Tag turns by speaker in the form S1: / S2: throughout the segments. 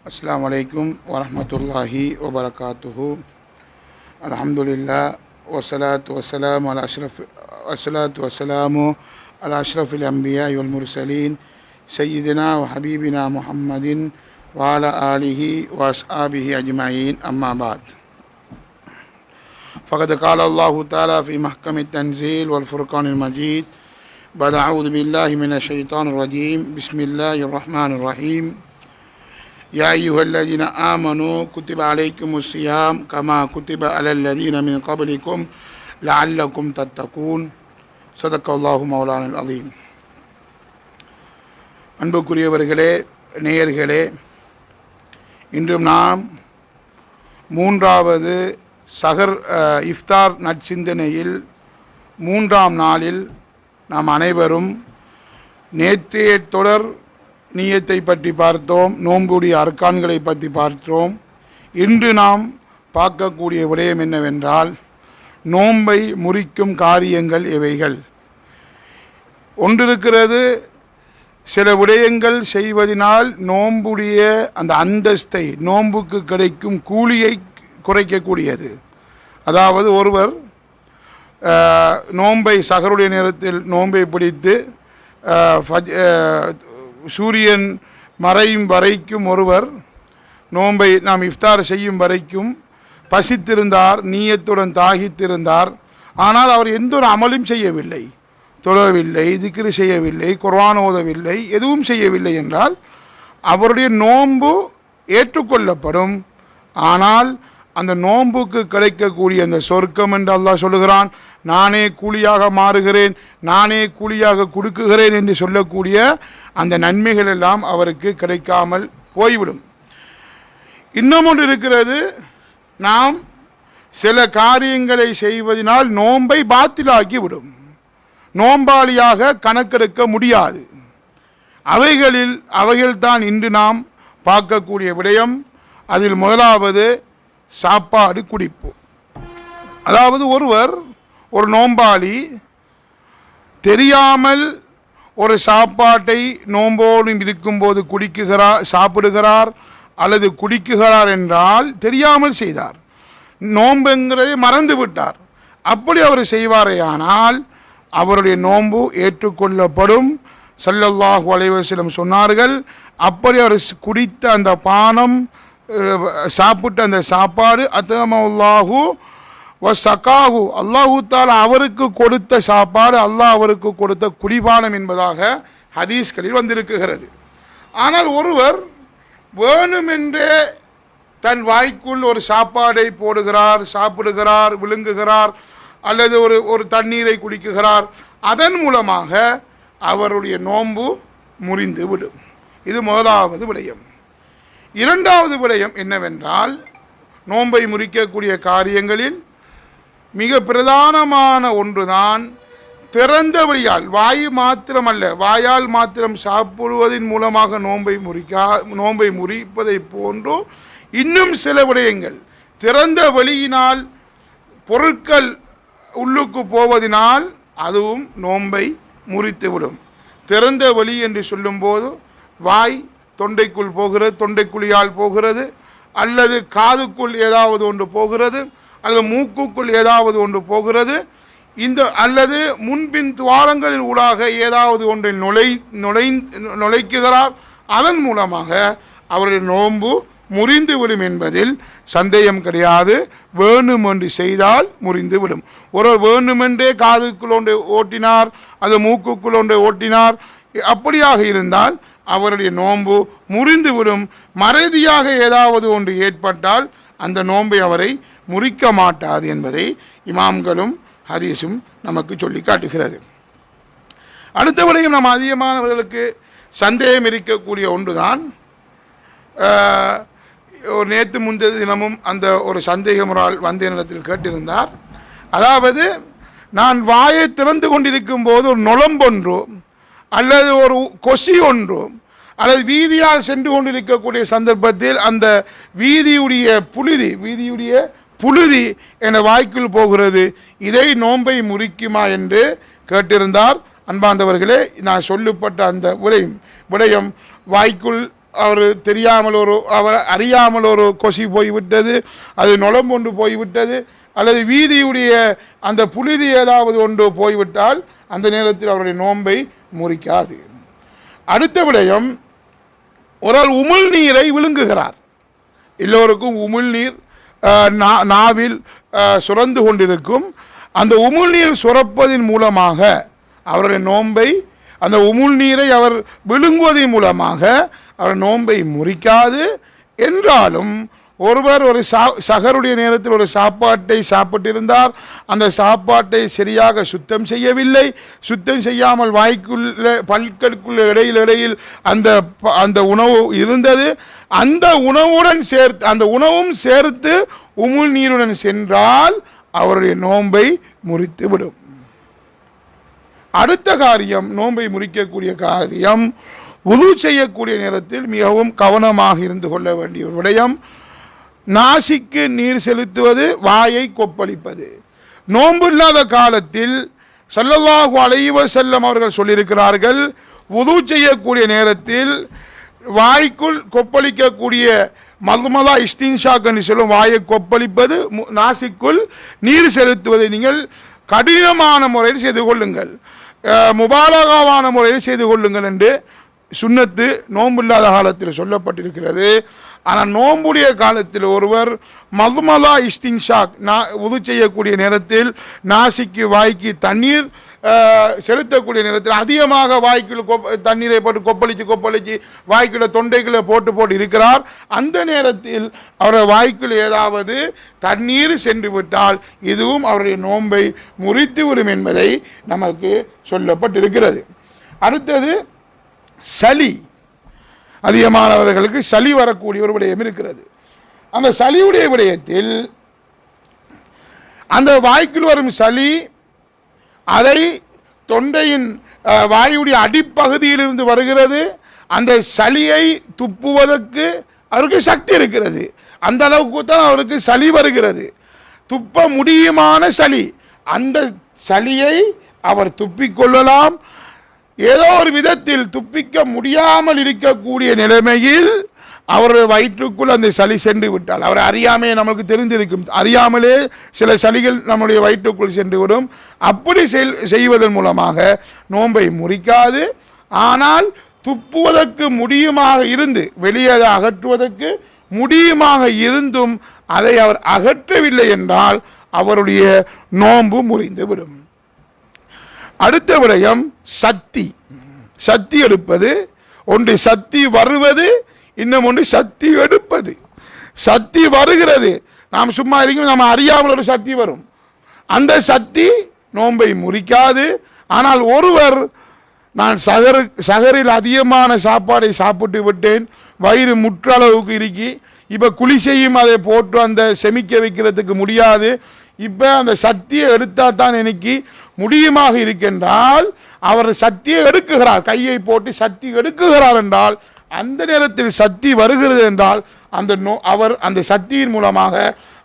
S1: அஸ்ஸலாமு அலைக்கும் வரஹ்மத்துல்லாஹி வபரகாத்துஹு. அல்ஹம்துலில்லாஹ் வஸ்ஸலாத்து வஸ்ஸலாமு அலா அஷ்ரஃபில் அன்பியா வல் முர்சலீன் சய்யிதினா வ ஹபீபினா முஹம்மதின் வ அலா ஆலிஹி வ அஸ்ஹாபிஹி அஜ்மஈன். அம்மா பஅத். فقد قال الله تعالى في محكم التنزيل والفرقان المجيد بعد أعوذ بالله من الشيطان الرجيم بسم الله الرحمن الرحيم يا أيها الذين آمنوا كتب عليكم الصيام كما كتب على الذين من قبلكم لعلكم تتقون صدق الله مولانا العظيم. அன்புக்குரியவர்களே, நேயர்களே, இன்றும் நாம் மூன்றாவது இஃப்தார் நற்சிந்தனையில் 3ஆம் நாளில் நாம் அனைவரும் நேற்றைய தொடர் நியத்தை பற்றி பார்த்தோம், நோன்புடைய அர்க்கான்களை பற்றி பார்த்தோம். இன்று நாம் பார்க்கக்கூடிய விடயம் என்னவென்றால், நோன்பை முறிக்கும் காரியங்கள் எவைகள். ஒன்றிருக்கிறது, சில விடயங்கள் செய்வதனால் நோன்புடைய அந்த அந்தஸ்தை, நோன்புக்கு கிடைக்கும் கூலியை குறைக்கக்கூடியது. அதாவது ஒருவர் நோன்பை சஹருடைய நேரத்தில் நோன்பை பிடித்து சூரியன் மறையும் வரைக்கும் ஒருவர் நோன்பை நாம் இஃப்தார் செய்யும் வரைக்கும் பசித்திருந்தார், நீயத்துடன் தாகித்திருந்தார். ஆனால் அவர் எந்த ஒரு அமலும் செய்யவில்லை, தொழவில்லை, திக்ரு செய்யவில்லை, குர்ஆன் ஓதவில்லை, எதுவும் செய்யவில்லை என்றால் அவருடைய நோன்பு ஏற்றுக்கொள்ளப்படும். ஆனால் அந்த நோன்புக்கு கிடைக்கக்கூடிய அந்த சொர்க்கம் என்று அல்லாஹ் சொல்லுகிறான், நானே கூலியாக மாறுகிறேன், நானே கூலியாக கொடுக்குகிறேன் என்று சொல்லக்கூடிய அந்த நன்மைகள் எல்லாம் அவருக்கு கிடைக்காமல் போய்விடும். இன்னும் ஒன்று இருக்கிறது, நாம் சில காரியங்களை செய்வதனால் நோன்பை பாத்திலாக்கி விடும், நோன்பாளியாக கணக்கெடுக்க முடியாது. அவைகள்தான் இன்று நாம் பார்க்கக்கூடிய விடயம். அதில் முதலாவது சாப்பாடு குடிப்பு. அதாவது ஒரு நோன்பாளி தெரியாமல் ஒரு சாப்பாட்டை நோம்போடு இருக்கும்போது சாப்பிடுகிறார் அல்லது குடிக்குகிறார் என்றால் தெரியாமல் செய்தார், நோன்புங்கிறதை மறந்து விட்டார். அப்படி அவர் செய்வாரேயானால் அவருடைய நோன்பு ஏற்றுக்கொள்ளப்படும். ஸல்லல்லாஹு அலைஹி வஸல்லம் சொன்னார்கள், அப்படி அவர் குடித்த அந்த பானம், சாப்பிட்ட அந்த சாப்பாடு, அத்தமல்லாஹு வ சகாஹு, அல்லாஹு தஆலா அவருக்கு கொடுத்த சாப்பாடு, அல்லாஹ் அவருக்கு கொடுத்த குடிபானம் என்பதாக ஹதீஸ்களில் வந்திருக்கிறது. ஆனால் ஒருவர் வேணுமென்றே தன் வாய்க்குள் ஒரு சாப்பாடை போடுகிறார், சாப்பிடுகிறார், விழுங்குகிறார், அல்லது ஒரு தண்ணீரை குடிக்குகிறார், அதன் மூலமாக அவருடைய நோன்பு முறிந்து விடும். இது முதலாவது விடயம். இரண்டாவது விடயம் என்னவென்றால், நோன்பை முறிக்கக்கூடிய காரியங்களில் மிக பிரதானமான ஒன்றுதான் திறந்த வழியால், வாயால் மாத்திரம் சாப்பிடுவதன் மூலமாக நோன்பை முறிப்பதை போன்றோ இன்னும் சில விடயங்கள். திறந்த வழியினால் பொருட்கள் உள்ளுக்கு போவதனால் அதுவும் நோன்பை முறித்துவிடும். திறந்த வழி என்று சொல்லும்போது வாய் தொண்டைக்குள் போகிறது, தொண்டைக்குழியால் போகிறது, அல்லது காதுக்குள் ஏதாவது ஒன்று போகிறது, அல்லது மூக்குக்குள் ஏதாவது ஒன்று போகிறது, அல்லது முன்பின் துவாரங்களின் ஊடாக ஏதாவது ஒன்றை நுழைக்குகிறார். அதன் மூலமாக அவருடைய நோன்பு முறிந்துவிடும் என்பதில் சந்தேகம் கிடையாது. வேணுமென்று செய்தால் முறிந்துவிடும். ஒருவர் வேணுமென்றே காதுக்குள் ஒன்றை ஓட்டினார், அது மூக்குக்குள் ஒன்றை ஓட்டினார், அப்படியாக இருந்தால் அவருடைய நோன்பு முறிந்துவிடும். மறதியாக ஏதாவது ஒன்று ஏற்பட்டால் அந்த நோன்பை அவரை முறிக்க மாட்டாது என்பதை இமாம்களும் ஹதீஸும் நமக்கு சொல்லி காட்டுகிறது. அடுத்தவரையும் நாம் அதிகமானவர்களுக்கு சந்தேகம் இருக்கக்கூடிய ஒன்றுதான், ஒரு நேற்று முந்தைய தினமும் அந்த ஒரு சந்தேகமுறால் வந்த நேரத்தில் கேட்டிருந்தார். அதாவது, நான் வாயை திறந்து கொண்டிருக்கும் போது ஒரு நுளம்பொன்றோ அல்லது ஒரு கொசி ஒன்றோ அல்லது வீதியால் சென்று கொண்டிருக்கக்கூடிய சந்தர்ப்பத்தில் அந்த வீதியுடைய புழுதி என வாய்க்குள் போகிறது, இதை நோன்பை முறிக்குமா என்று கேட்டிருந்தார். அன்பார்ந்தவர்களே, நான் சொல்லப்பட்ட அந்த விடயம் வாய்க்குள் அவர் தெரியாமல் அவர் அறியாமல் ஒரு கொசி போய்விட்டது, அது நுழம்பொன்று போய்விட்டது, அல்லது வீதியுடைய அந்த புழுதி ஏதாவது ஒன்று போய்விட்டால் அந்த நேரத்தில் அவருடைய நோன்பை முறிக்காது. அடுத்த விடயம், ஒரு ஆள் உமிழ்நீரை விழுங்குகிறார். எல்லோருக்கும் உமிழ்நீர் நாவில் சுரந்து கொண்டிருக்கும். அந்த உமிழ்நீர் சுரப்பதின் மூலமாக அவருடைய நோன்பை, அந்த உமிழ்நீரை அவர் விழுங்குவதன் மூலமாக அவர் நோன்பை முறிக்காது. என்றாலும் ஒருவர் ஒரு சஹருடைய நேரத்தில் ஒரு சாப்பாட்டை சாப்பிட்டிருந்தார், அந்த சாப்பாட்டை சரியாக சுத்தம் செய்யவில்லை, சுத்தம் செய்யாமல் வாய்க்குள்ள பல்களுக்குள்ள இடையில் அந்த உணவு இருந்தது, அந்த உணவுடன் சேர்த்து அந்த உணவும் சேர்த்து உமிழ் நீருடன் சென்றால் அவருடைய நோன்பை முறித்து விடும். அடுத்த காரியம், நோன்பை முறிக்கக்கூடிய காரியம், வுது செய்யக்கூடிய நேரத்தில் மிகவும் கவனமாக இருந்து கொள்ள வேண்டிய ஒரு விடயம், நாசிக்கு நீர் செலுத்துவது, வாயை கொப்பளிப்பது. நோன்பு இல்லாத காலத்தில் ஸல்லல்லாஹு அலைஹி வஸல்லம் அவர்கள் சொல்லியிருக்கிறார்கள், வுது செய்யக்கூடிய நேரத்தில் வாய்க்குள் கொப்பளிக்கக்கூடிய மதுமதா இஸ்தின்ஷாக் என்று சொல்லும் வாயை கொப்பளிப்பது, நாசிக்குள் நீர் செலுத்துவதை நீங்கள் கடினமான முறையில் செய்து கொள்ளுங்கள், முபாலகாவான முறையில் செய்து கொள்ளுங்கள் என்று சுன்னத்து நோன்பு இல்லாத காலத்தில் சொல்லப்பட்டிருக்கிறது. ஆனால் நோன்புடைய காலத்தில் ஒருவர் மதுமதா இஸ்தின்ஷாக் வுது செய்யக்கூடிய நேரத்தில் நாசிக்கு வாய்க்கு தண்ணீர் செலுத்தக்கூடிய நேரத்தில் அதிகமாக வாய்க்குள் தண்ணீரை போட்டு கொப்பளித்து வாய்க்குள்ள தொண்டைக்குள்ள போட்டு இருக்கிறார். அந்த நேரத்தில் அவருடைய வாய்க்குள் ஏதாவது தண்ணீர் சென்று விட்டால் இதுவும் அவருடைய நோன்பை முறித்து விடும் என்பதை நமக்கு சொல்லப்பட்டிருக்கிறது. அடுத்தது சளி. அதிகமானவர்களுக்கு சளி வரக்கூடிய ஒரு விடயம் இருக்கிறது. அந்த சளியுடைய விடயத்தில் அந்த வாய்க்குள் வரும் சளி அதை தொண்டையின் வாயுடைய அடிப்பகுதியிலிருந்து வருகிறது. அந்த சளியை துப்புவதற்கு அவருக்கு சக்தி இருக்கிறது, அந்த அளவுக்கு தான் அவருக்கு சளி வருகிறது, துப்ப முடியுமான சளி. அந்த சளியை அவர் துப்பிக்கொள்ளலாம். ஏதோ ஒரு விதத்தில் துப்பிக்க முடியாமல் இருக்கக்கூடிய நிலைமையில் அவருடைய வயிற்றுக்குள் அந்த சளி சென்று விட்டால், அவர் அறியாமே நமக்கு தெரிந்திருக்கும், அறியாமலே சில சளிகள் நம்முடைய வயிற்றுக்குள் சென்று விடும். அப்படி செய்வதன் மூலமாக நோன்பை முறிக்காது. ஆனால் துப்புவதற்கு முடியுமாக இருந்து, வெளியே அகற்றுவதற்கு முடியுமாக இருந்தும் அதை அவர் அகற்றவில்லை என்றால் அவருடைய நோன்பு முறிந்து விடும். அடுத்த விடயம் சக்தி எடுப்பது. ஒன்று சக்தி வருவது, இன்னும் ஒன்று சக்தி எடுப்பது. சக்தி வருகிறது, நாம் சும்மா இருக்கும், நம்ம அறியாமல் ஒரு சக்தி வரும், அந்த சக்தி நோன்பை முறிக்காது. ஆனால் ஒருவர் நான் சகரில் அதிகமான சாப்பாடை சாப்பிட்டு விட்டேன், வயிறு முற்றளவுக்கு இருக்கி, இப்போ குழி செய்யும் அதை போட்டு அந்த செமிக்க வைக்கிறதுக்கு முடியாது, இப்போ அந்த சக்தியை எடுத்தால் தான் எனக்கு முடியுமாக இருக்கின்றால் அவர் சக்தியை எடுக்குகிறார், கையை போட்டு சக்தி எடுக்குகிறார் என்றால், அந்த நேரத்தில் சக்தி வருகிறது என்றால் அவர் அந்த சக்தியின் மூலமாக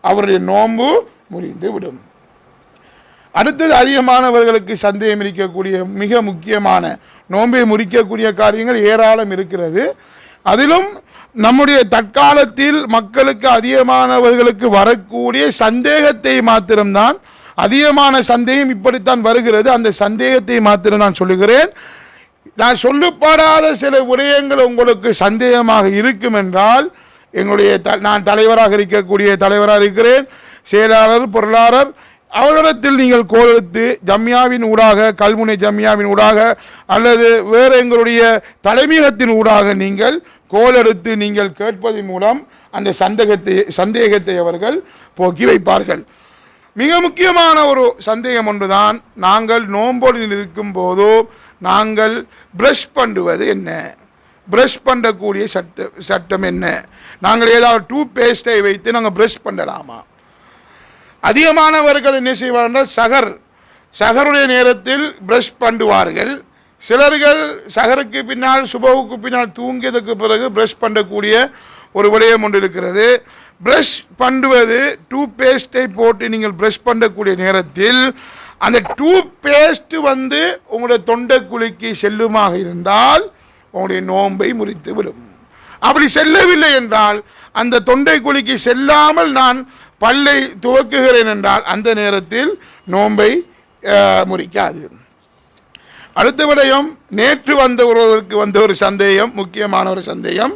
S1: அவருடைய நோன்பு முறிந்து விடும். அடுத்தது, அதிகமானவர்களுக்கு சந்தேகம் இருக்கக்கூடிய மிக முக்கியமான நோன்பை முறிக்கக்கூடிய காரியங்கள் ஏராளம் இருக்கிறது. அதிலும் நம்முடைய தற்காலத்தில் மக்களுக்கு அதிகமானவர்களுக்கு வரக்கூடிய சந்தேகத்தை மாத்திரம்தான், அதிகமான சந்தேகம் இப்படித்தான் வருகிறது, அந்த சந்தேகத்தை மாத்திரம் நான் சொல்லுகிறேன். நான் சொல்லப்படாத சில விடயங்கள் உங்களுக்கு சந்தேகமாக இருக்கும் என்றால், எங்களுடைய நான் தலைவராக இருக்கிறேன், செயலாளர், பொருளாளர், அவரிடத்தில் நீங்கள் கோலெடுத்து ஜம்யாவின் ஊடாக, கல்முனை ஜம்யாவின் ஊடாக அல்லது வேறு எங்களுடைய தலைமையகத்தின் ஊடாக நீங்கள் கோலெடுத்து நீங்கள் கேட்பதன் மூலம் அந்த சந்தேகத்தை அவர்கள் போக்கி வைப்பார்கள். மிக முக்கியமான ஒரு சந்தேகம் ஒன்றுதான், நாங்கள் நோம்போடு இருக்கும் போதோ நாங்கள் பிரஷ் பண்ணுவது என்ன, பிரஷ் பண்ணக்கூடிய சட்டம் என்ன, நாங்கள் ஏதாவது டூத் பேஸ்டை வைத்து நாங்கள் பிரஷ் பண்ணலாமா? அதிகமானவர்கள் என்ன செய்வார்கள், சகருடைய நேரத்தில் பிரஷ் பண்ணுவார்கள். சிலர்கள் சகருக்கு பின்னால், சுபவுக்கு பின்னால் தூங்கியதுக்கு பிறகு பிரஷ் பண்ணக்கூடிய ஒரு விடயம் ஒன்று இருக்கிறது. பிரஷ் பண்ணுவது, டூத் பேஸ்டை போட்டு நீங்கள் பிரஷ் பண்ணக்கூடிய நேரத்தில் அந்த டூத் பேஸ்ட் உங்களுடைய தொண்டை குழிக்கு செல்லுமாக இருந்தால் உங்களுடைய நோன்பை முறித்து விடும். அப்படி செல்லவில்லை என்றால் அந்த தொண்டை குழிக்கு செல்லாமல் நான் பல்லை துவக்குகிறேன் என்றால் அந்த நேரத்தில் நோன்பை முறிக்காது. அடுத்த விடயம், நேற்று ஒருவருக்கு வந்த ஒரு சந்தேகம், முக்கியமான ஒரு சந்தேகம்,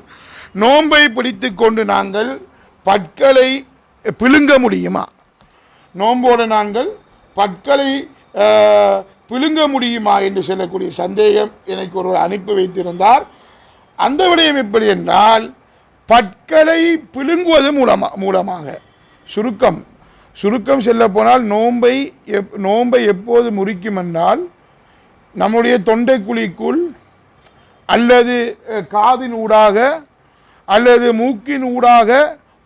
S1: நோன்பை பிடித்து கொண்டு நாங்கள் பற்களை பிழுங்க முடியுமா? நோம்போடு நாங்கள் பற்களை பிழுங்க முடியுமா என்று சொல்லக்கூடிய சந்தேகம் எனக்கு ஒருவர் அனுப்பி வைத்திருந்தார். அந்த விடயம் எப்படி என்றால், பற்களை பிழுங்குவது மூலமாக சுருக்கம் செல்ல போனால் நோன்பை எப்போது முறிக்கும் என்றால், நம்முடைய தொண்டைக்குழிக்குள் அல்லது காதின் ஊடாக அல்லது மூக்கின் ஊடாக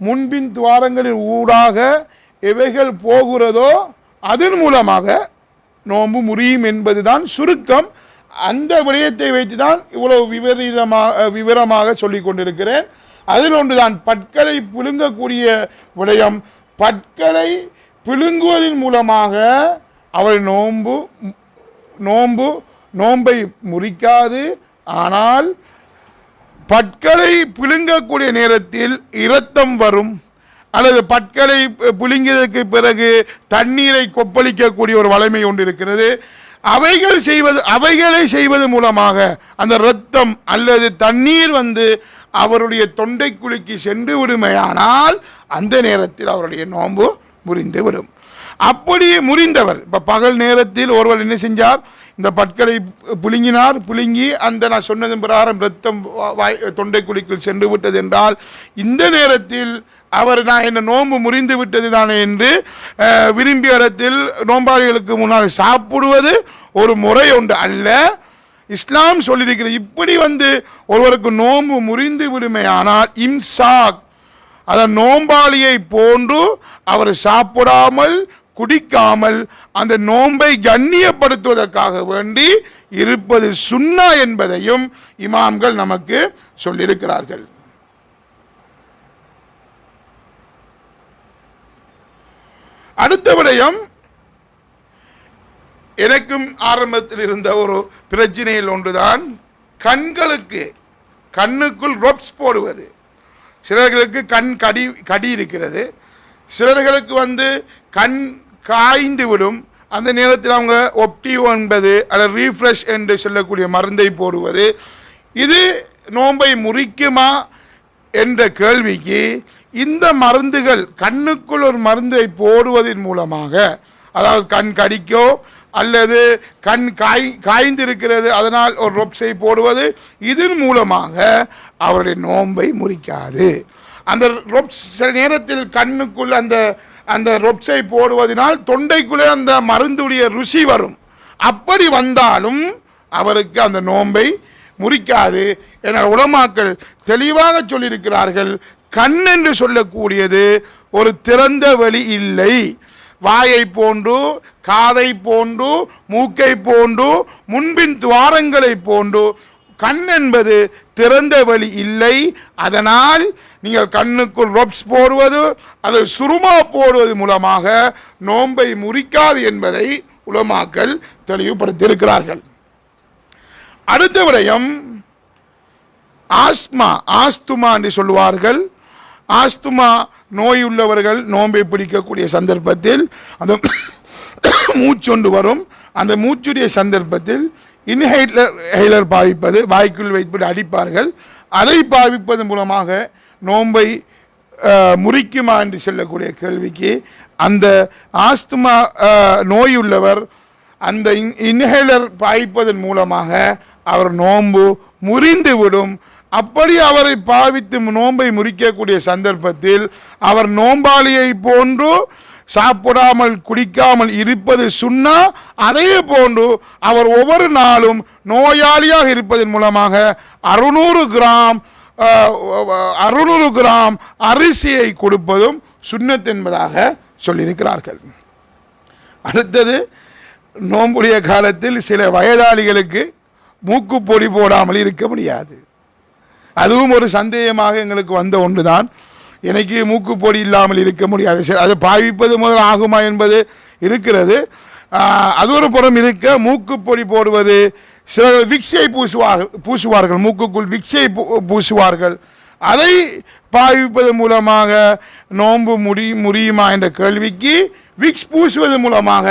S1: முன்பின் துவாரங்களின் ஊடாக எவைகள் போகிறதோ அதன் மூலமாக நோன்பு முறியும் என்பதுதான் சுருக்கம். அந்த விடயத்தை வைத்து தான் இவ்வளவு விவரமாக சொல்லிக் கொண்டிருக்கிறேன். அதில் ஒன்றுதான் பற்களை பிழுங்கக்கூடிய விடயம். பற்களை பிழுங்குவதன் மூலமாக அவர் நோன்பை முறிக்காது. ஆனால் பற்களை பிழுங்கக்கூடிய நேரத்தில் இரத்தம் வரும், அல்லது பற்களை பிழுங்கியதற்கு பிறகு தண்ணீரை கொப்பளிக்கக்கூடிய ஒரு வலிமை ஒன்று இருக்கிறது. அவைகளை செய்வது மூலமாக அந்த இரத்தம் அல்லது தண்ணீர் அவருடைய தொண்டைக்குழிக்கு சென்று விடுமையானால் அந்த நேரத்தில் அவருடைய நோன்பு முறிந்து விடும். அப்படி முறிந்தவர், இப்போ பகல் நேரத்தில் ஒருவர் என்ன செஞ்சார், இந்த பற்களை புழுங்கி நான் சொன்னதன் பிரகாரம் இரத்தம் தொண்டைக்குழிக்குள் சென்று விட்டது என்றால் இந்த நேரத்தில் அவர் நான் என்ன நோன்பு முறிந்து விட்டது தானே என்று விரும்பிய இடத்தில் நோம்பாளிகளுக்கு முன்னால் சாப்பிடுவது ஒரு முறை ஒன்று அல்ல. இஸ்லாம் சொல்லியிருக்கிறது, இப்படி ஒருவருக்கு நோன்பு முறிந்து விடுமையானால் இம்சாக், அதன் நோம்பாளியை போன்று அவர் சாப்பிடாமல் குடிக்காமல் அந்த நோன்பை கண்ணியப்படுத்துவதற்காக வேண்டி இருப்பது சுன்னா என்பதையும் இமாம்கள் நமக்கு சொல்லியிருக்கிறார்கள். அடுத்த விடயம், எனக்கும் ஆரம்பத்தில் இருந்த ஒரு பிரச்சனையில் ஒன்றுதான் கண்ணுக்குள் ரொப்ஸ் போடுவது. சிலர்களுக்கு கண் கடி இருக்கிறது, சிலர்களுக்கு கண் காய்ந்து விடும். அந்த நேரத்தில் அவங்க ஒப்டிவ் என்பது அல்லது ரீஃப்ரெஷ் என்று சொல்லக்கூடிய மருந்தை போடுவது. இது நோன்பை முறிக்குமா என்ற கேள்விக்கு இந்த மருந்துகள், கண்ணுக்குள் ஒரு மருந்தை போடுவதன் மூலமாக, அதாவது கண் கடிக்கோ அல்லது கண் காய்ந்திருக்கிறது அதனால் ஒரு ரொப்ஸை போடுவது, இதன் மூலமாக அவருடைய நோன்பை முறிக்காது. அந்த ரொப்ஸ் சில நேரத்தில் கண்ணுக்குள் அந்த ரொப்ஸை போடுவதனால் தொண்டைக்குள்ளே அந்த மருந்துடைய ருசி வரும். அப்படி வந்தாலும் அவருக்கு அந்த நோன்பை முறிக்காது என உலமாக்கள் தெளிவாக சொல்லியிருக்கிறார்கள். கண் என்று சொல்லக்கூடியது ஒரு திறந்த வெளி இல்லை. வாயை போன்று, காதை போன்று, மூக்கை போன்று, முன்பின் துவாரங்களை போன்று கண் என்பது திறந்த வெளி இல்லை. அதனால் நீங்கள் கண்ணுக்குள் ரொப்ஸ் போடுவது, அதை சுருமா போடுவது மூலமாக நோன்பை முறிக்காது என்பதை உலமாக்கள் தெளிவுபடுத்தியிருக்கிறார்கள். அடுத்த விடயம், ஆஸ்துமா என்று சொல்லுவார்கள். ஆஸ்துமா நோய் உள்ளவர்கள் நோன்பை பிடிக்கக்கூடிய சந்தர்ப்பத்தில் அந்த மூச்சொண்டு வரும். அந்த மூச்சுடைய சந்தர்ப்பத்தில் இன்ஹேலர் பாவிப்பது, வாய்க்குள் வைப்பது அடிப்பார்கள். அதை பாவிப்பது மூலமாக நோன்பை முறிக்குமா என்று சொல்லக்கூடிய கேள்விக்கு, அந்த ஆஸ்துமா நோயுள்ளவர் அந்த இன்ஹேலர் பாய்ப்பதன் மூலமாக அவர் நோன்பு முறிந்துவிடும். அப்படி அவரை பாவித்து நோன்பை முறிக்கக்கூடிய சந்தர்ப்பத்தில் அவர் நோம்பாளியை போன்று சாப்பிடாமல் குடிக்காமல் இருப்பது சுன்னா. அதே போன்று அவர் ஒவ்வொரு நாளும் நோயாளியாக இருப்பதன் மூலமாக 600 கிராம் அரிசியை கொடுப்பதும் சுன்னத் என்பதாக சொல்லியிருக்கிறார்கள். அடுத்தது, நோம்புடைய காலத்தில் சில வயதாளிகளுக்கு மூக்குப்பொடி போடாமல் இருக்க முடியாது. அதுவும் ஒரு சந்தேகமாக எங்களுக்கு வந்த ஒன்றுதான். எனக்கு மூக்குப்பொடி இல்லாமல் இருக்க முடியாது, அது பாவிப்பது முதல் ஆகுமா என்பது இருக்கிறது. அது ஒரு புறம் இருக்க, மூக்குப்பொடி போடுவது, சிலர் விக்ஸை பூசுவார்கள், மூக்குக்குள் விக்ஸை பூசுவார்கள். அதை பாவிப்பது மூலமாக நோன்பு முறியுமா என்ற கேள்விக்கு விக்ஸ் பூசுவது மூலமாக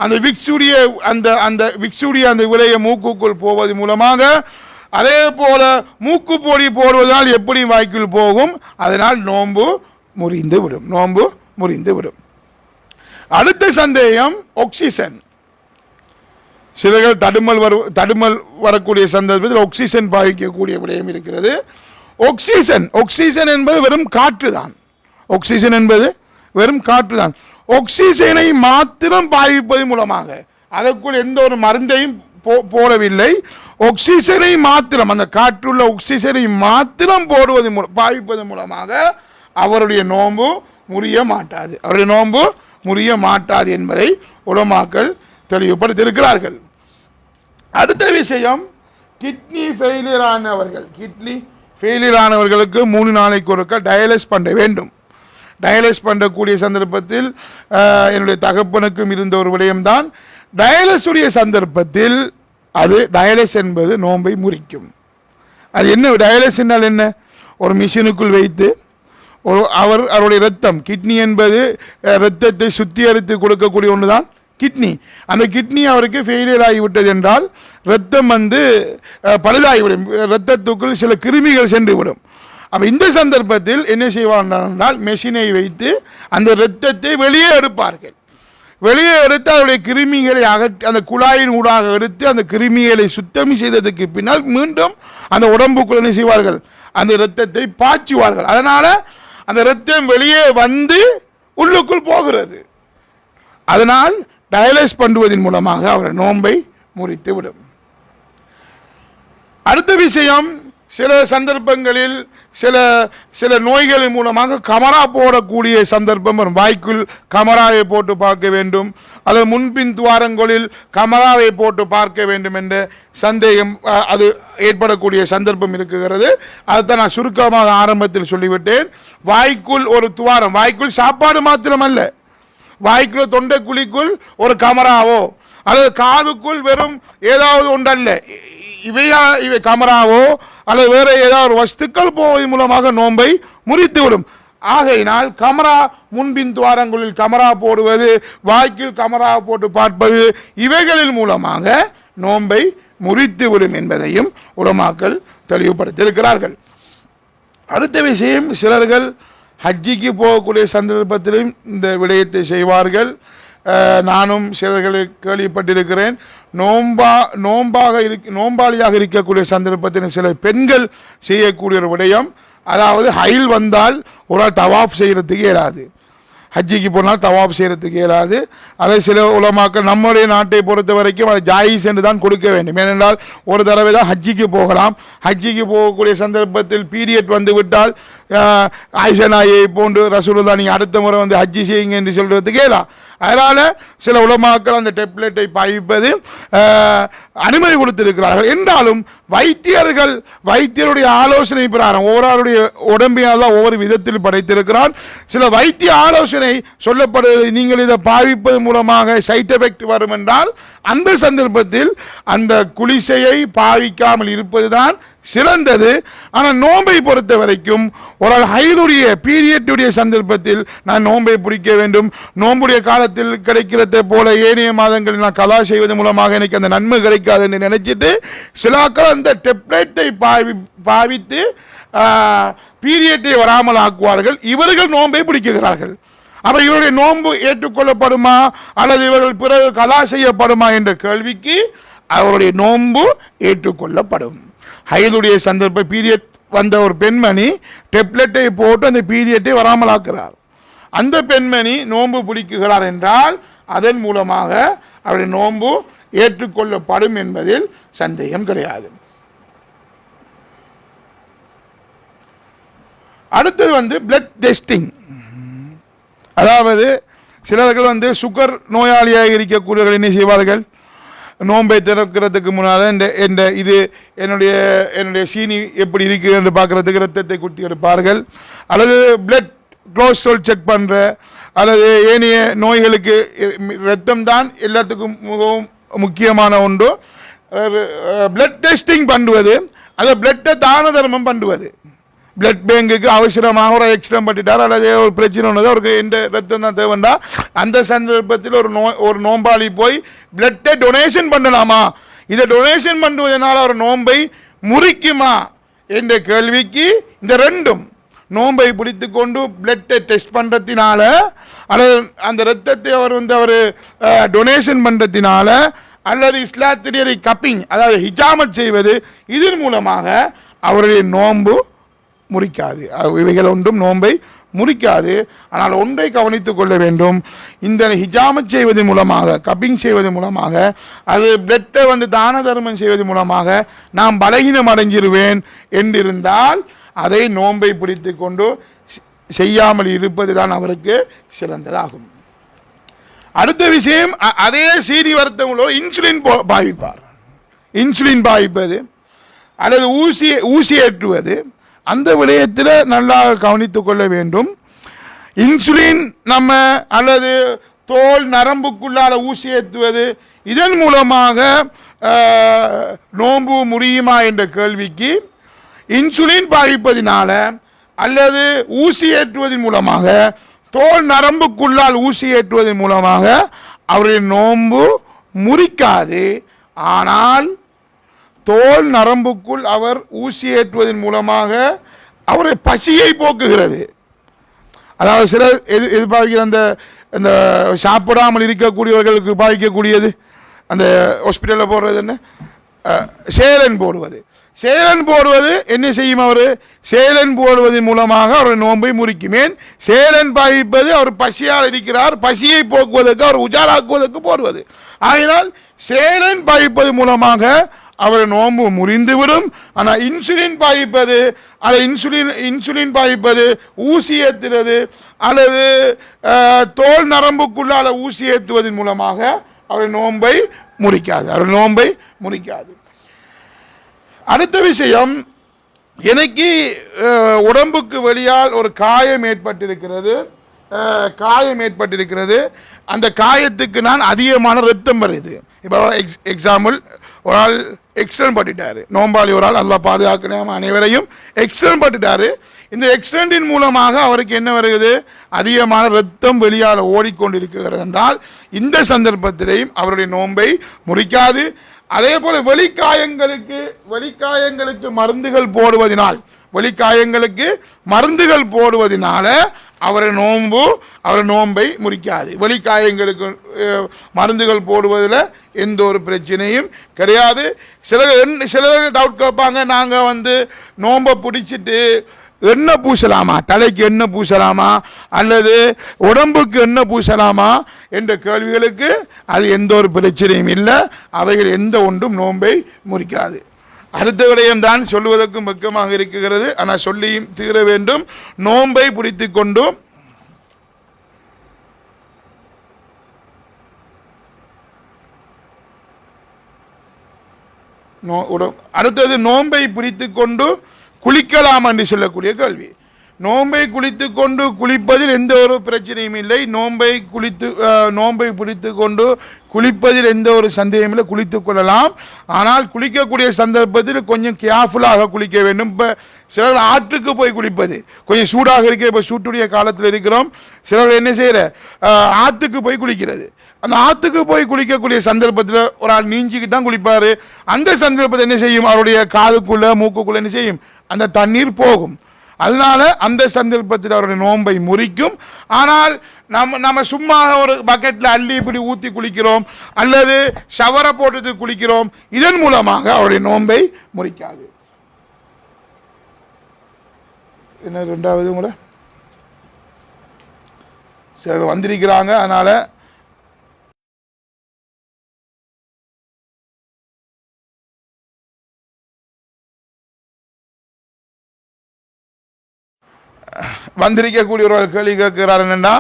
S1: அந்த விக்ஸுடைய அந்த விக்ஸுடைய அந்த விலையை மூக்குக்குள் போவது மூலமாக, அதே போல மூக்கு பொடி போடுவதால் எப்படி வாய்க்குள் போகும், அதனால் நோன்பு முறிந்து விடும். அடுத்த சந்தேகம் ஆக்சிஜன். சிலர்கள் தடுமல் வரக்கூடிய சந்தர்ப்பத்தில் ஆக்சிஜன் பாவிக்கக்கூடிய விடயம் இருக்கிறது. ஆக்சிஜன் என்பது வெறும் காற்று தான். ஆக்சிஜனை மாத்திரம் பாவிப்பது மூலமாக, அதற்குள் எந்த ஒரு மருந்தையும் போடவில்லை. ஆக்சிஜனை மாத்திரம், அந்த காற்றுள்ள ஆக்சிஜனை மாத்திரம் பாவிப்பது மூலமாக அவருடைய நோன்பு முறிய மாட்டாது என்பதை உலமாக்கள் தெளிவுபடுத்தியிருக்கிறார்கள். அடுத்த விஷயம், கிட்னி ஃபெயிலியர் ஆனவர்களுக்கு 3 நாளைக்கு ஒருக்க டயாலிஸ் பண்ண வேண்டும். டயாலிஸ் பண்ணக்கூடிய சந்தர்ப்பத்தில் என்னுடைய தகப்பனுக்கும் இருந்த ஒரு விடயம்தான், டயாலிஸுடைய சந்தர்ப்பத்தில் டயாலிஸ் என்பது நோன்பை முறிக்கும். அது என்ன டயாலிஸ் என்றால் என்ன? ஒரு மிஷினுக்குள் வைத்து அவருடைய ரத்தம், கிட்னி என்பது ரத்தத்தை சுத்திகரித்து கொடுக்கக்கூடிய ஒன்று தான் கிட்னி. அந்த கிட்னி அவருக்கு ஃபெயிலியர் ஆகிவிட்டது என்றால் ரத்தம் பழுதாகிவிடும், ரத்தத்துக்குள் சில கிருமிகள் சென்று விடும். அப்போ இந்த சந்தர்ப்பத்தில் என்ன செய்வார்கள் என்றால், மெஷினை வைத்து அந்த இரத்தத்தை வெளியே எடுப்பார்கள். வெளியே எடுத்து அதனுடைய கிருமிகளை அந்த குழாயின் ஊடாக எடுத்து அந்த கிருமிகளை சுத்தம் செய்ததுக்கு பின்னால் மீண்டும் அந்த உடம்புக்குள் என்ன செய்வார்கள், அந்த இரத்தத்தை பாய்ச்சுவார்கள். அதனால அந்த இரத்தம் வெளியே வந்து உள்ளுக்குள் போகிறது. அதனால் டயாலிஸ் பண்ணுவதன் மூலமாக அவர் நோன்பை முறித்து விடும். அடுத்த விஷயம், சில சந்தர்ப்பங்களில் சில நோய்களின் மூலமாக கமரா போடக்கூடிய சந்தர்ப்பம் வரும். வாய்க்குள் கமராவை போட்டு பார்க்க வேண்டும், அல்லது முன்பின் துவாரங்களில் கமராவை போட்டு பார்க்க வேண்டும் என்ற சந்தேகம் அது ஏற்படக்கூடிய சந்தர்ப்பம் இருக்கிறது. அதுதான் நான் சுருக்கமாக ஆரம்பத்தில் சொல்லிவிட்டேன். வாய்க்குள் ஒரு துவாரம், வாய்க்குள் சாப்பாடு மாத்திரமல்ல, வாய்க்குள்ள தொண்டை குழிக்குள் ஒரு கமராவோ அல்லது காதுக்குள் வெறும் ஏதாவது ஒன்றல்ல, இவை கமராவோ அல்லது வேற ஏதாவது வஸ்துக்கள் போவதன் மூலமாக நோன்பை முறித்துவிடும். ஆகையினால் கமரா, முன்பின் துவாரங்களில் கமரா போடுவது, வாய்க்கில் கமரா போட்டு பார்ப்பது, இவைகளின் மூலமாக நோன்பை முறித்துவிடும் என்பதையும் உலமாக்கள் தெளிவுபடுத்தியிருக்கிறார்கள். அடுத்த விஷயம், சிலர்கள் ஹஜ்ஜிக்கு போகக்கூடிய சந்தர்ப்பத்திலும் இந்த விடயத்தை செய்வார்கள். நானும் சிலர்களை கேள்விப்பட்டிருக்கிறேன். நோம்பாளியாக இருக்கக்கூடிய சந்தர்ப்பத்தில் சில பெண்கள் செய்யக்கூடிய ஒரு விடயம், அதாவது ஹைல் வந்தால் ஒரு ஆள் தவாஃப் செய்கிறதுக்கு இயலாது, ஹஜ்ஜிக்கு போனால் தவாஃப் செய்கிறதுக்கு இயலாது. அதை சில உலமாக்கள் நம்முடைய நாட்டை பொறுத்த வரைக்கும் அதை ஜாயிஸ் என்று தான் கொடுக்க வேண்டும். ஏனென்றால் ஒரு தடவை தான் ஹஜ்ஜிக்கு போகலாம். ஹஜ்ஜிக்கு போகக்கூடிய சந்தர்ப்பத்தில் பீரியட் வந்து விட்டால் ஆயிஷனாயை போன்று ரசூலுல்லாஹ் நீங்கள் அடுத்த முறை வந்து ஹஜ்ஜி செய்யுங்க என்று சொல்கிறதுக்கு இயலா. அதனால் சில உலமாக்கள் அந்த டெப்லெட்டை பாய்ப்பது அனுமதி கொடுத்திருக்கிறார்கள். என்றாலும் வைத்தியருடைய ஆலோசனை பிரகாரம் ஒவ்வொருடைய உடம்பினால் ஒவ்வொரு விதத்தில் படைத்திருக்கிறார். சில வைத்திய ஆலோசனை சொல்லப்படுவது, நீங்கள் இதை பாவிப்பது மூலமாக சைட் எஃபெக்ட் வரும் என்றால் அந்த சந்தர்ப்பத்தில் அந்த குளிசையை பாவிக்காமல் இருப்பதுதான் சிறந்தது. ஆனால் நோன்பை பொறுத்த வரைக்கும் ஒரு ஹைதுடைய பீரியட்டுடைய சந்தர்ப்பத்தில் நான் நோன்பை பிடிக்க வேண்டும், நோன்புடைய காலத்தில் கிடைக்கிறதை போல ஏனைய மாதங்களில் நான் கலா செய்வதன் மூலமாக எனக்கு அந்த நன்மை கிடைக்காது என்று நினைச்சிட்டு சிலாக்கள் அந்த டெப்லெட்டை பாவித்து பீரியட்டை வராமல் ஆக்குவார்கள். இவர்கள் நோன்பை பிடிக்கிறார்கள். அப்ப இவருடைய நோன்பு ஏற்றுக்கொள்ளப்படுமா அல்லது இவர்கள் பிறகு கலா செய்யப்படுமா என்ற கேள்விக்கு அவருடைய நோன்பு ஏற்றுக்கொள்ளப்படும். ஹைதுடைய சந்தர்ப்ப பீரியட் வந்த ஒரு பெண்மணி டெப்லெட்டை போட்டு அந்த பீரியட்டை வராமல் ஆக்குறார். அந்த பெண்மணி நோன்பு பிடிக்கிறார் என்றால் அதன் மூலமாக அவருடைய நோன்பு ஏற்றுக்கொள்ளப்படும் என்பதில் சந்தேகம் கிடையாது. அடுத்தது பிளட் டெஸ்டிங். அதாவது சிலர்கள் சுகர் நோயாளியாக இருக்கக்கூடியவர்கள் என்ன செய்வார்கள், நோன்பை திறக்கிறதுக்கு முன்னால் இது என்னுடைய சீனி எப்படி இருக்குது என்று பார்க்கறதுக்கு ரத்தத்தை குத்தி எடுப்பார்கள். அல்லது பிளட் கொலஸ்ட்ரால் செக் பண்ணுற அல்லது ஏனைய நோய்களுக்கு ரத்தம் தான் எல்லாத்துக்கும் மிகவும் முக்கியமான ஒன்று. பிளட் டெஸ்டிங் பண்ணுவது, அதை பிளட்டை தான தர்மம் பண்ணுவது. பிளட் பேங்குக்கு அவசரமாக ஒரு எக்ஸ்ட்ரம் பட்டுட்டார் அல்லது ஒரு பிரச்சனை ஒன்று அவருக்கு எந்த ரத்தம் தான் தேவைண்டா அந்த சந்தர்ப்பத்தில் ஒரு நோம்பாளி போய் பிளட்டை டொனேஷன் பண்ணலாமா, இதை டொனேஷன் பண்ணுவதனால் அவர் நோன்பை முறிக்குமா என்ற கேள்விக்கு இந்த ரெண்டும் நோன்பை பிடித்து கொண்டு பிளட்டை டெஸ்ட் பண்ணுறதுனால அல்லது அந்த ரத்தத்தை அவர் டொனேஷன் பண்ணுறதுனால அல்லது இஸ்லாத்திரியரை கப்பிங் அதாவது ஹிஜாமத் செய்வது இதன் மூலமாக அவருடைய நோன்பு முறிக்காது. இவைகள் ஒன்றும் நோன்பை முறிக்காது. ஆனால் ஒன்றை கவனித்துக் கொள்ள வேண்டும், இந்த ஹிஜாமத் செய்வதன் மூலமாக கப்பிங் செய்வதன் மூலமாக அது பிளட்டை தான தர்மம் செய்வதன் மூலமாக நாம் பலகீனம் அடைஞ்சிருவேன் என்றிருந்தால் அதை நோன்பை பிடித்து கொண்டு செய்யாமல் இருப்பது தான் அவருக்கு சிறந்ததாகும். அடுத்த விஷயம், அதே சீனி வருத்தம் உள்ளவர் இன்சுலின் பாவிப்பார். இன்சுலின் பாவிப்பது அல்லது ஊசி ஏற்றுவது அந்த விடயத்தில் நல்லா கவனித்துக் கொள்ள வேண்டும். இன்சுலின் நம்ம அல்லது தோல் நரம்புக்குள்ளால ஊசி ஏற்றுவது இதன் மூலமாக நோன்பு முறியுமா என்ற கேள்விக்கு இன்சுலின் பாவிப்பதினால அல்லது ஊசி ஏற்றுவதன் மூலமாக தோல் நரம்புக்குள்ளால் ஊசி ஏற்றுவதன் மூலமாக அவருடைய நோன்பு முறிக்காது. ஆனால் தோல் நரம்புக்குள் அவர் ஊசி ஏற்றுவதன் மூலமாக அவருடைய பசியை போக்குகிறது. அதாவது சிலர் எதிர்பார்க்கிற அந்த சாப்பிடாமல் இருக்கக்கூடியவர்களுக்கு பாதிக்கக்கூடியது அந்த ஹாஸ்பிட்டலில் போடுறது என்ன சேலன் போடுவது. சேலன் போடுவது என்ன செய்யும், அவர் சேலன் போடுவதன் மூலமாக அவர் நோன்பை முறிக்கும். ஏன் சேலன் பாவிப்பது அவர் பசியால் இருக்கிறார், பசியை போக்குவதற்கு அவர் உஜாராக்குவதற்கு போடுவது. ஆகினால் சேலன் பாவிப்பது மூலமாக அவர் நோன்பு முறிந்துவிடும். ஆனால் இன்சுலின் பாவிப்பது அல்ல இன்சுலின் பாவிப்பது ஊசி ஏற்றுவது அல்லது தோல் நரம்புக்குள்ளால ஊசி ஏற்றுவதன் மூலமாக அவர் நோன்பை முறிக்காது. அடுத்த விஷயம், எனக்கு உடம்புக்கு வெளியால் ஒரு காயம் ஏற்பட்டிருக்கிறது. அந்த காயத்துக்கு நான் அதிகமான ரத்தம் வருது. இப்போ எக்ஸாம்பிள், ஒரு ஆள் எக்ஸ்டெண்ட் பண்ணிட்டாரு, நோம்பாளி ஒரு ஆள், அல்லாஹ் பாதுகாக்கணும் அனைவரையும் எக்ஸ்டெண்ட் பண்ணிட்டாரு. இந்த எக்ஸ்டெண்டின் மூலமாக அவருக்கு என்ன வருகிறது, அதிகமான ரத்தம் வெளியால் ஓடிக்கொண்டிருக்கிறது என்றால் இந்த சந்தர்ப்பத்திலையும் அவருடைய நோன்பை முறிக்காது. அதே போல வெளிக்காயங்களுக்கு மருந்துகள் போடுவதனால அவரை நோன்பை முறிக்காது. வெளிக்காயங்களுக்கு மருந்துகள் போடுவதில் எந்த ஒரு பிரச்சனையும் கிடையாது. சிலர் டவுட் கேட்பாங்க, நாங்கள் நோன்பை பிடிச்சிட்டு எண்ணெய் பூசலாமா, தலைக்கு எண்ணெய் பூசலாமா அல்லது உடம்புக்கு எண்ணெய் பூசலாமா என்ற கேள்விகளுக்கு அது எந்த ஒரு பிரச்சனையும் இல்லை. அவைகள் எந்த ஒன்றும் நோன்பை முறிக்காது. அடுத்த விடயம் தான் சொல்லுவதற்கும் வெக்கமாக இருக்கிறது, ஆனால் சொல்லியும் தீர வேண்டும். நோன்பை பிடித்து கொண்டு அடுத்தது நோன்பை பிடித்து கொண்டு குளிக்கலாம் என்று சொல்லக்கூடிய கேள்வி. நோன்பை குளித்து கொண்டு குளிப்பதில் எந்த ஒரு பிரச்சனையும் இல்லை. நோன்பை பிடித்து கொண்டு குளிப்பதில் எந்த ஒரு சந்தேகமும் இல்லை, குளித்துக் கொள்ளலாம். ஆனால் குளிக்கக்கூடிய சந்தர்ப்பத்தில் கொஞ்சம் கேர்ஃபுல்லாக குளிக்க வேண்டும். இப்போ சிலர் ஆற்றுக்கு போய் குளிப்பது கொஞ்சம் சூடாக இருக்க, இப்போ சூட்டுடைய காலத்தில் இருக்கிறோம். சிலர் என்ன செய்கிற ஆற்றுக்கு போய் குளிக்கிறது. அந்த ஆற்றுக்கு போய் குளிக்கக்கூடிய சந்தர்ப்பத்தில் ஒரு ஆள் நீஞ்சிக்கிட்டு தான் குளிப்பார். அந்த சந்தர்ப்பத்தில் என்ன செய்யும், அவருடைய காதுக்குள்ளே மூக்குக்குள்ளே என்ன செய்யும், அந்த தண்ணீர் போகும். அதனால அந்த சந்தர்ப்பத்தில் அவருடைய நோன்பை முறிக்கும். ஆனால் நம்ம சும்மா ஒரு பக்கெட்டில் அள்ளி இப்படி ஊற்றி குளிக்கிறோம் அல்லது ஷவரை போட்டு குளிக்கிறோம், இதன் மூலமாக அவருடைய நோன்பை முறிக்காது. என்ன ரெண்டாவது முறை சிலர் வந்திருக்கிறாங்க, அதனால வந்திருக்கக்கூடிய ஒரு கேள்வி கேட்கிறார். என்னன்னா,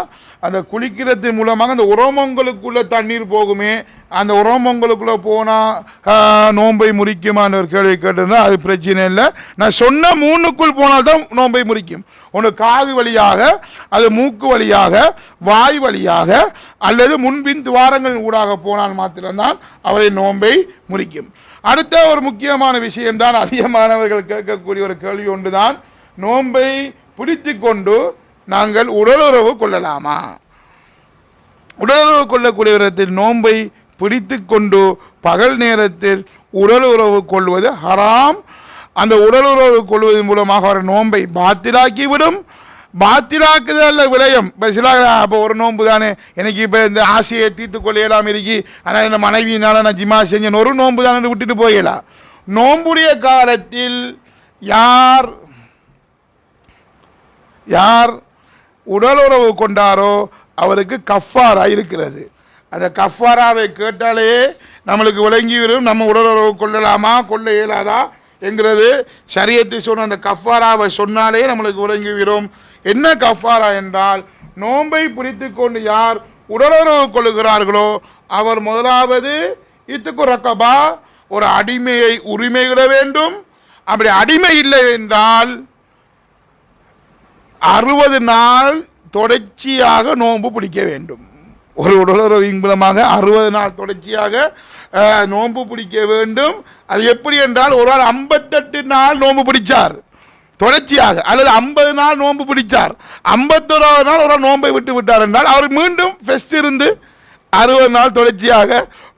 S1: அந்த குளிக்கிறது மூலமாக அந்த உரோமங்களுக்குள்ள தண்ணீர் போகுமே, அந்த உரோமங்களுக்குள்ள போனால் நோன்பை முறிக்குமான்னு ஒரு கேள்வி கேட்டிருந்தா அது பிரச்சனை இல்லை. நான் சொன்ன 3க்குள் போனால்தான் நோன்பை முறிக்கும். ஒன்று காது வழியாக, அது மூக்கு வழியாக, வாய் வழியாக அல்லது முன்பின் துவாரங்கள் ஊடாக போனால் மாத்திரம்தான் அவரை நோன்பை முறிக்கும். அடுத்த ஒரு முக்கியமான விஷயம்தான் அதிகமானவர்கள் கேட்கக்கூடிய ஒரு கேள்வி ஒன்றுதான், நோன்பை பிடித்து கொண்டு நாங்கள் உடலுறவு கொள்ளலாமா? உடலுறவு கொள்ளக்கூடிய விதத்தில் நோன்பை பிடித்து கொண்டு பகல் நேரத்தில் உடலுறவு கொள்வது ஹராம். அந்த உடலுறவு கொள்வதன் மூலமாக அவர் நோன்பை பாத்திலாக்கிவிடும். பாத்திலாக்குதல் விரயம். இப்போ சில அப்போ ஒரு நோன்பு தானே எனக்கு இப்போ இந்த ஆசையை தீர்த்து கொள்ளையெல்லாம் இருக்கி, ஆனால் இந்த மனைவியினால் நான் ஜிமா செஞ்சேன் ஒரு நோன்பு தானே விட்டுட்டு போயிடலாம். நோன்புடைய காலத்தில் யார் யார் உடலுறவு கொண்டாரோ அவருக்கு கஃபாரா இருக்கிறது. அந்த கஃபாராவை கேட்டாலே நம்மளுக்கு விளங்கி வரும் நம்ம உடலுறவு கொள்ளலாமா கொள்ள இயலாதா என்கிறது. ஷரியத்தை சொன்ன அந்த கஃபாராவை சொன்னாலே நம்மளுக்கு விளங்கி வரும். என்ன கஃபாரா என்றால், நோன்பை பிடித்து கொண்டு யார் உடலுறவு கொள்ளுகிறார்களோ அவர் முதலாவது இத்துக்கு ரக்கபா ஒரு அடிமையை உரிமையிட வேண்டும். அப்படி அடிமை இல்லை என்றால் 60 நாள் தொடர்ச்சியாக நோன்பு பிடிக்க வேண்டும். ஒரு உடலுறவின் மூலமாக 60 நாள் தொடர்ச்சியாக நோன்பு பிடிக்க வேண்டும். அது எப்படி என்றால், ஒரு ஆள் 58 நாள் நோன்பு பிடிச்சார் தொடர்ச்சியாக, அல்லது 50 நாள் நோன்பு பிடிச்சார், 51வது நாள் ஒரு நோன்பை விட்டு விட்டார் என்றால் அவர் மீண்டும் ஃபெஸ்ட் இருந்து 60 நாள் தொடர்ச்சியாக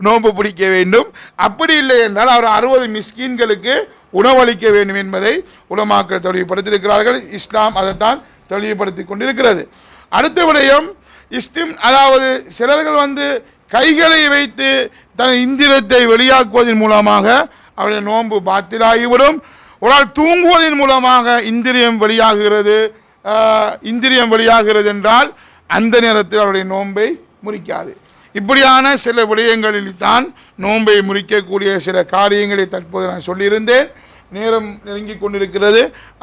S1: நோன்பு பிடிக்க வேண்டும். அப்படி இல்லை என்றால் அவர் 60 மிஸ்கீன்களுக்கு உணவளிக்க வேண்டும் என்பதை உலமாக்கள் தெளிவுபடுத்தியிருக்கிறார்கள். இஸ்லாம் அதைத்தான் தெளிவுபடுத்தி கொண்டிருக்கிறது. அடுத்த விடயம் அதாவது சிலர்கள் கைகளை வைத்து தன் இந்திரத்தை வெளியாக்குவதன் மூலமாக அவருடைய நோன்பு பாத்திலாகிவிடும். ஒரு ஆள் தூங்குவதன் மூலமாக இந்திரியம் வெளியாகிறது என்றால் அந்த நேரத்தில் அவருடைய நோன்பை முறிக்காது. இப்படியான சில விடயங்களில் தான் நோன்பை முறிக்கக்கூடிய சில காரியங்களை தற்போது நான் சொல்லியிருந்தேன். நேரம் நெருங்கி கொண்டிருக்கிறது.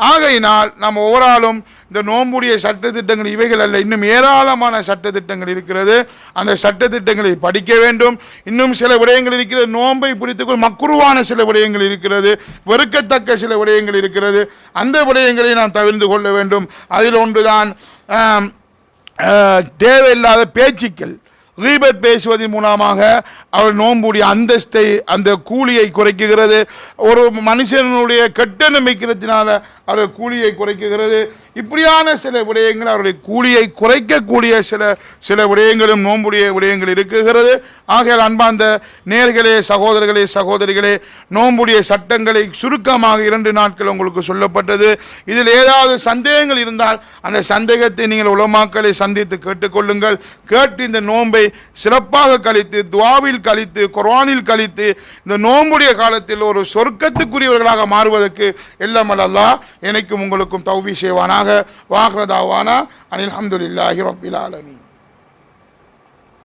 S1: ஆகையினால் நம்ம ஒவ்வொருவரும் இந்த நோன்புடைய சட்டத்திட்டங்கள் இவைகள் அல்ல, இன்னும் ஏராளமான சட்டத்திட்டங்கள் இருக்கிறது. அந்த சட்டத்திட்டங்களை படிக்க வேண்டும். இன்னும் சில விடயங்கள் இருக்கிறது, நோன்பை பிடித்துக்கொள் மக்ருவான சில விடயங்கள் இருக்கிறது, வெறுக்கத்தக்க சில விடயங்கள் இருக்கிறது. அந்த விடயங்களை நாம் தவிர்த்து கொள்ள வேண்டும். அதில் ஒன்றுதான் தேவையில்லாத பேச்சுக்கள். கீபத் பேசுவதன் மூலமாக அவர் நோன்புடைய அந்தஸ்தை அந்த கூலியை குறைக்குகிறது. ஒரு மனுஷனுடைய கெட்ட நம்பிக்கிறதுனால அவருடைய கூலியை குறைக்குகிறது. இப்படியான சில விடயங்கள் அவருடைய கூலியை குறைக்கக்கூடிய சில விடயங்களும் நோன்புடைய விடயங்கள் இருக்குகிறது. ஆகையால் அன்பார்ந்த நேயர்களே, சகோதரர்களே, சகோதரிகளே, நோன்புடைய சட்டங்களை சுருக்கமாக 2 நாட்கள் உங்களுக்கு சொல்லப்பட்டது. இதில் ஏதாவது சந்தேகங்கள் இருந்தால் அந்த சந்தேகத்தை நீங்கள் உலமாக்களை சந்தித்து கேட்டுக்கொள்ளுங்கள். கேட்டு இந்த நோன்பை சிறப்பாக கழித்து, துஆவில் கழித்து, குர்ஆனில் கழித்து, இந்த நோன்புடைய காலத்தில் ஒரு சொர்க்கத்துக்குரியவர்களாக மாறுவதற்கு எல்லாம் அல்லாஹ் எனக்கும் உங்களுக்கும் தௌஃபீக் செய்வானாக. வாஹ்ர தாவானா அனில் ஹம்துலில்லாஹி ரப்பில் ஆலமீன்.